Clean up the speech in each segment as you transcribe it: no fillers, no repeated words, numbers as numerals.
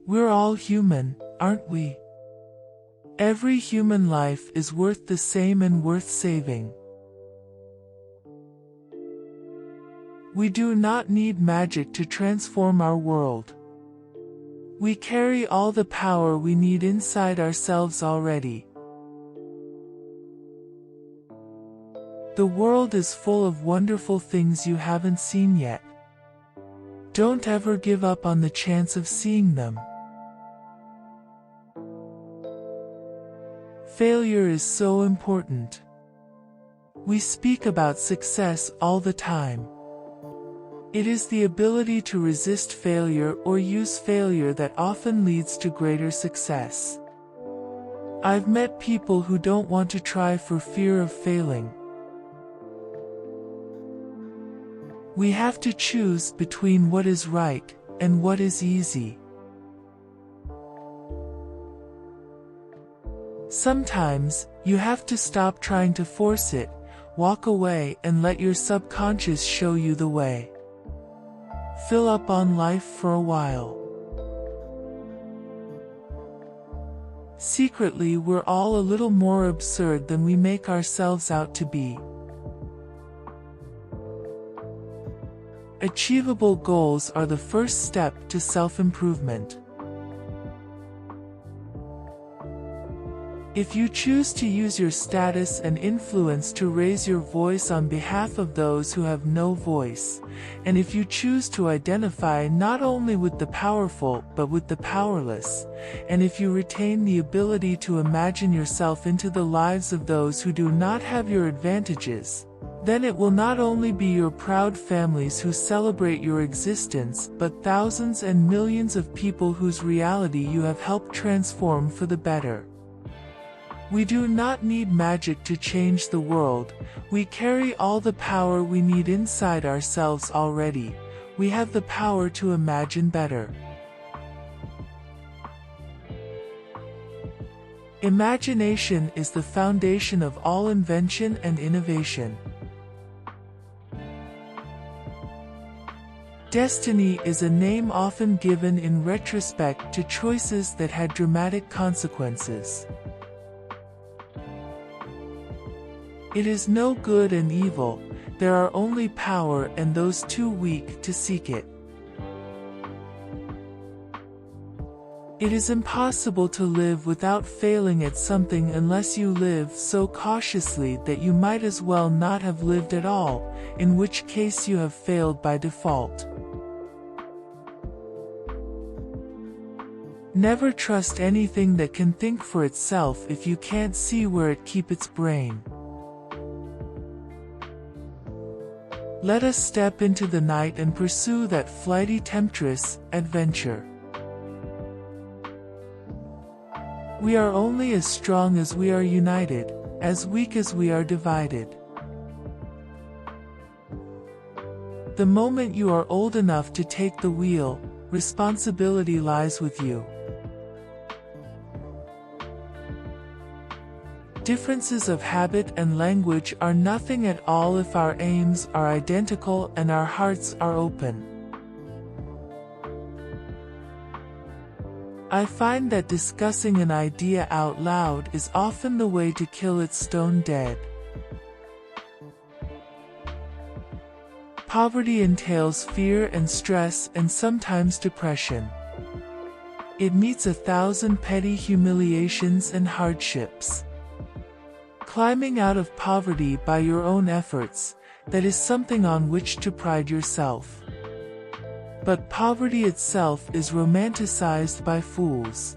We're all human, aren't we? Every human life is worth the same and worth saving. We do not need magic to transform our world. We carry all the power we need inside ourselves already. The world is full of wonderful things you haven't seen yet. Don't ever give up on the chance of seeing them. Failure is so important. We speak about success all the time. It is the ability to resist failure or use failure that often leads to greater success. I've met people who don't want to try for fear of failing. We have to choose between what is right and what is easy. Sometimes, you have to stop trying to force it, walk away and let your subconscious show you the way. Fill up on life for a while. Secretly, we're all a little more absurd than we make ourselves out to be. Achievable goals are the first step to self-improvement. If you choose to use your status and influence to raise your voice on behalf of those who have no voice, and if you choose to identify not only with the powerful but with the powerless, and if you retain the ability to imagine yourself into the lives of those who do not have your advantages, then it will not only be your proud families who celebrate your existence, but thousands and millions of people whose reality you have helped transform for the better. We do not need magic to change the world. We carry all the power we need inside ourselves already. We have the power to imagine better. Imagination is the foundation of all invention and innovation. Destiny is a name often given in retrospect to choices that had dramatic consequences. It is no good and evil, there are only power and those too weak to seek it. It is impossible to live without failing at something unless you live so cautiously that you might as well not have lived at all, in which case you have failed by default. Never trust anything that can think for itself if you can't see where it keeps its brain. Let us step into the night and pursue that flighty temptress, adventure. We are only as strong as we are united, as weak as we are divided. The moment you are old enough to take the wheel, responsibility lies with you. Differences of habit and language are nothing at all if our aims are identical and our hearts are open. I find that discussing an idea out loud is often the way to kill it stone dead. Poverty entails fear and stress and sometimes depression. It meets 1,000 petty humiliations and hardships. Climbing out of poverty by your own efforts, that is something on which to pride yourself. But poverty itself is romanticized by fools.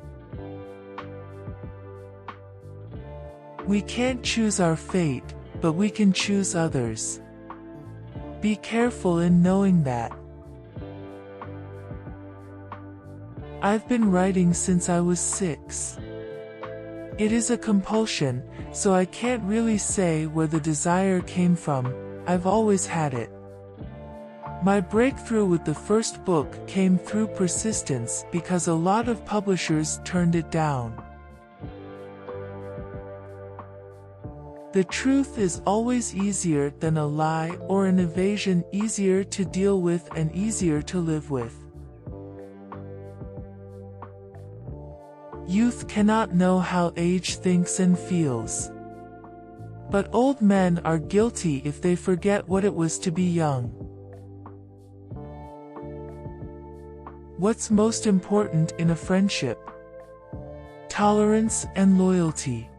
We can't choose our fate, but we can choose others. Be careful in knowing that. I've been writing since I was 6. It is a compulsion, so I can't really say where the desire came from. I've always had it. My breakthrough with the first book came through persistence because a lot of publishers turned it down. The truth is always easier than a lie or an evasion, easier to deal with and easier to live with. Youth cannot know how age thinks and feels. But old men are guilty if they forget what it was to be young. What's most important in a friendship? Tolerance and loyalty.